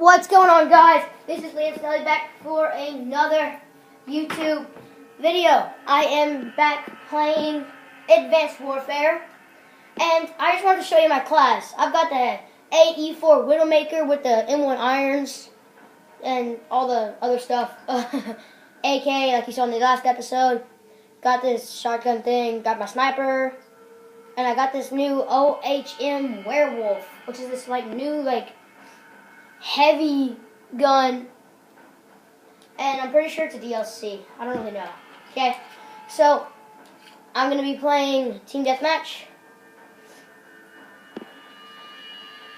What's going on, guys? This is Liam Snelly back for another YouTube video. I am back playing Advanced Warfare, and I just wanted to show you my class. I've got the AE4 Widowmaker with the M1 irons and all the other stuff. AK, like you saw in the last episode. Got this shotgun thing, got my sniper, and I got this new OHM Werewolf, which is this new heavy gun, and I'm pretty sure it's a DLC. I don't really know. Okay, so I'm gonna be playing Team Deathmatch.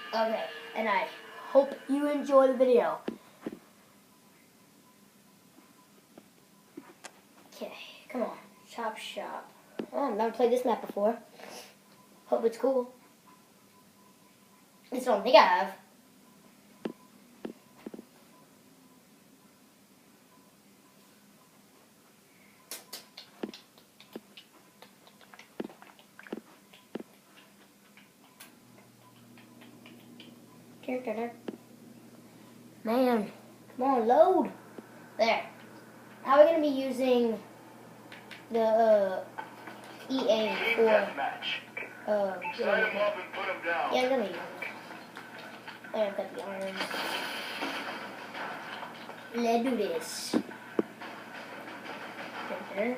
Okay, and I hope you enjoy the video. Okay, come on, chop shop. Oh, I've never played this map before. Hope it's cool. At least I don't think I have. Man, come on, load. There. How are we going to be using the EA for Set them up and put them down. yeah, I'm going to use it. There, I've got the irons. Let's do this. And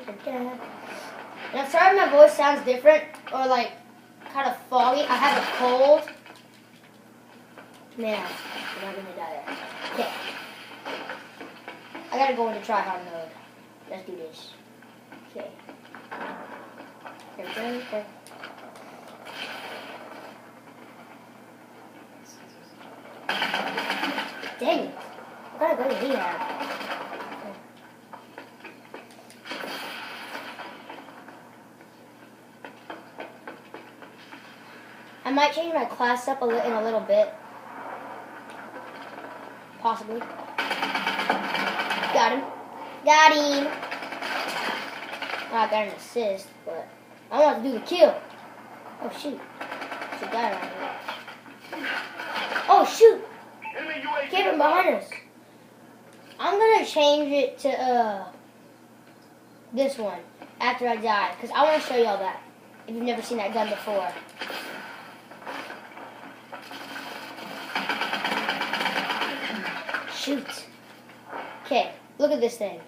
I'm sorry if my voice sounds different or kind of foggy. I have a cold. Man, I'm not gonna die there. Okay. I gotta go into tryhard mode. Let's do this. Okay. Okay. Dang it. I gotta go to rehab. I might change my class up in a little bit. Possibly. Got him. Got him. Oh, I got an assist, but I want to do the kill. Oh, shoot. There's a guy around here. Oh, shoot. Get him behind us. I'm going to change it to this one after I die, because I want to show y'all that if you've never seen that gun before. Shoot. Okay, look at this thing.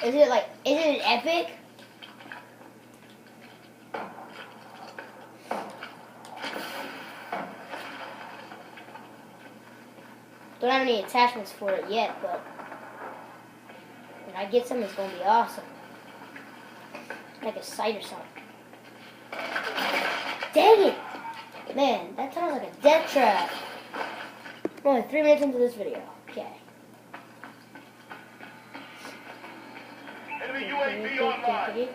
Isn't it epic? Don't have any attachments for it yet, but when I get some, it's going to be awesome. Like a sight or something. Dang it! Man, that sounds like a death trap. I'm only 3 minutes into this video. Okay. Enemy UAV online.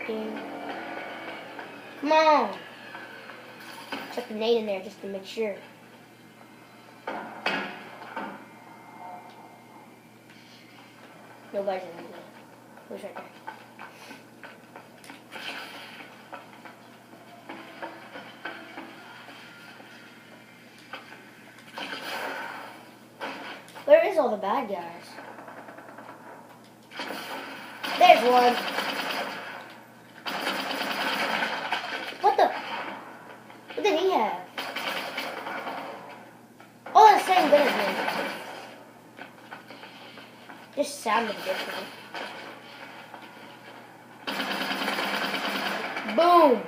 Come on. Chuck the nade in there just to make sure. Nobody's in there. Who's right there? Where is all the bad guys? There's one. What the? What did he have? Oh, the same gun as me. Just sounded different. Boom.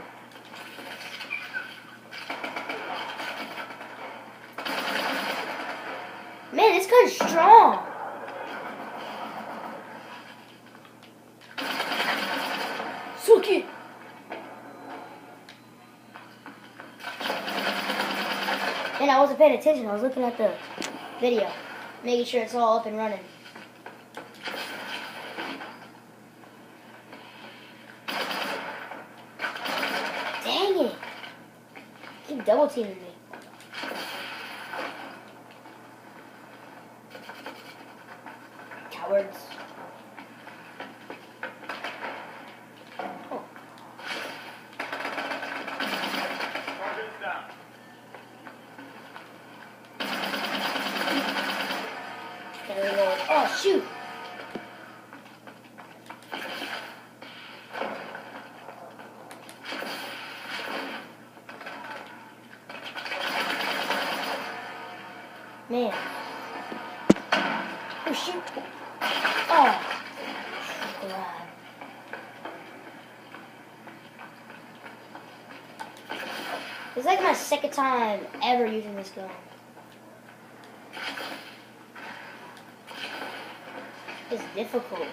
Man, this gun's strong. Suki. And I wasn't paying attention. I was looking at the video, making sure it's all up and running. Dang it. Keep double teaming me. Cowards. Oh. Target's down. Shoot. Man. Oh, shoot. Oh. God. It's like my second time ever using this gun. It's difficult.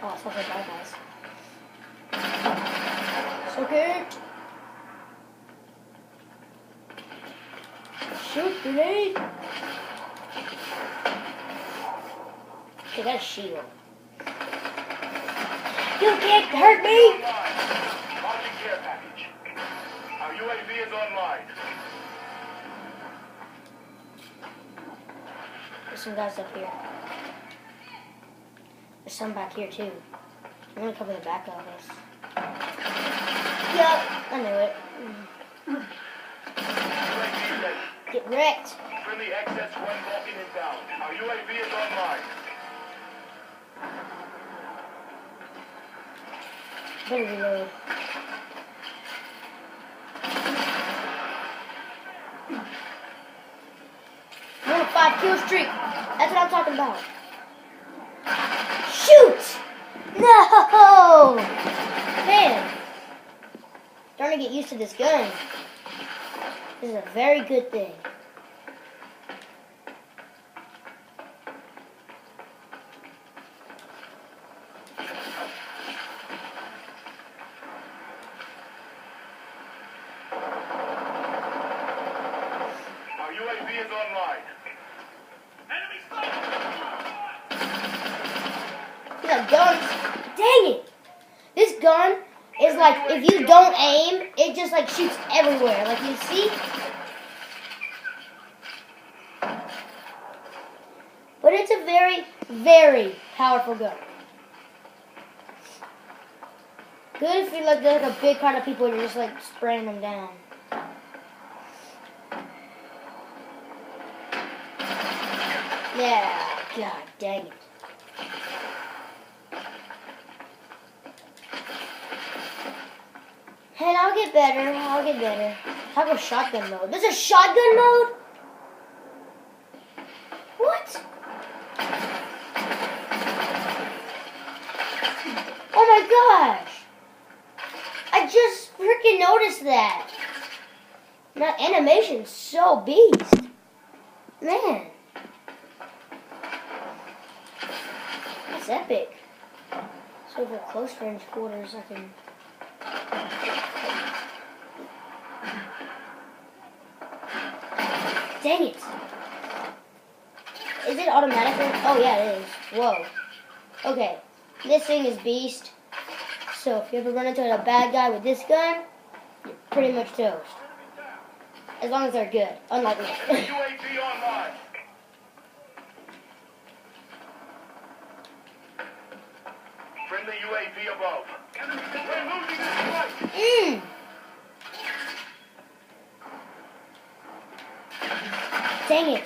Oh, it's not so bad, guys. So good. Shoot, grenade. They got a shield. You can't hurt me! Marching care package. Our UAV is online. There's some guys up here. There's some back here too. I'm gonna cover the back of this. Yup, I knew it. UAV ready. Get wrecked. Friendly XS-1 Vulcan inbound. Our UAV is online. Better reload. I'm on a 5-kill streak. That's what I'm talking about. Shoot! No! Man. Starting to get used to this gun. This is a very good thing. Our UAV is online. Enemy He's got guns. Dang it! This gun is like, if you don't aim, it just like shoots everywhere. Like you see? But it's a very, very powerful gun. Good if you're like, there's like a big crowd of people and you're just like spraying them down. Yeah, god dang it. And I'll get better, I'll get better. Talk about shotgun mode. There's a shotgun mode? What? Oh my gosh. I just freaking noticed that. That animation's so beast. Man. That's epic. So for close range quarters, I can... Dang it. Is it automatically? Oh yeah, it is. Whoa. Okay. This thing is beast. So if you ever run into a bad guy with this gun, you're pretty much toast. As long as they're good. Unlike me. UAV online. Friendly UAV above. We're losing this fight. Dang it.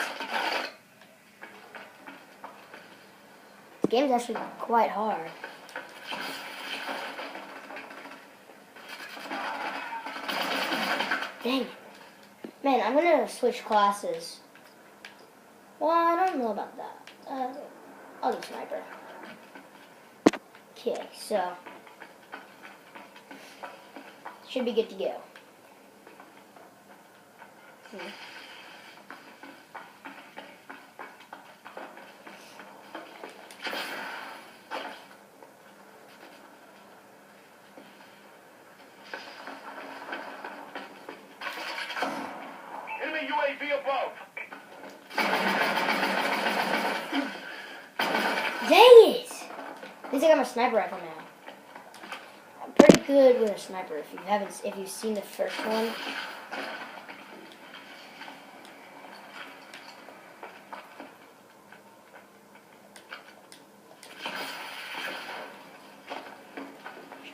This game's actually quite hard. Dang it. Man, I'm gonna switch classes. Well, I don't know about that. I'll do sniper. Okay, so should be good to go. Enemy UAV above. Dang it! At least I got my sniper rifle now. I'm pretty good with a sniper. If you've seen the first one.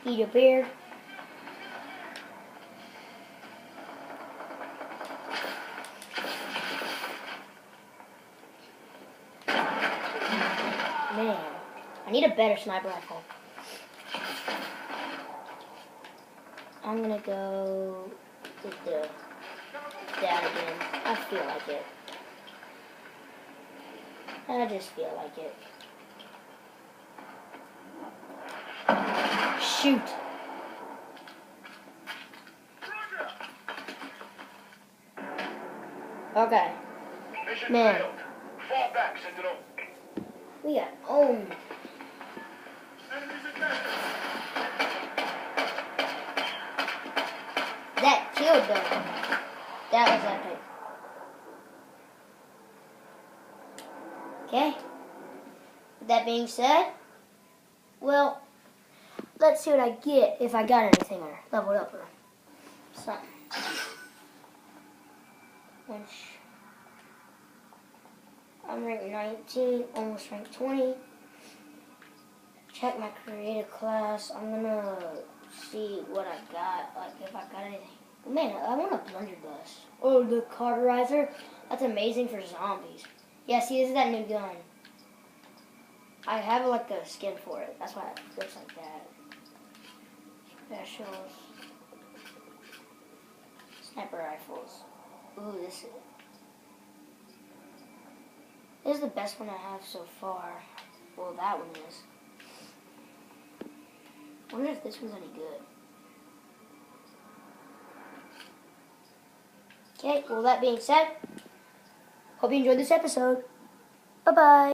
Eat a beard. man. I need a better sniper rifle. I'm gonna go with that again. I feel like it. I just feel like it. Shoot. Okay. Mission Man. failed. Fall back, Sentinel. We got owned. Enemies advancing. That killed them. That was epic. Okay. With that being said, well, let's see what I get if I got anything or leveled up or something. Which I'm ranked 19, almost ranked 20. Check my creative class. I'm gonna see what I got, like if I got anything. Man, I want a blunderbuss. Oh, the cauterizer. That's amazing for zombies. Yeah, see, this is that new gun. I have like a skin for it. That's why it looks like that. Specials. Sniper rifles. Ooh, this is the best one I have so far. Well, that one is. I wonder if this one's any good. Okay, well, that being said, hope you enjoyed this episode. Bye-bye.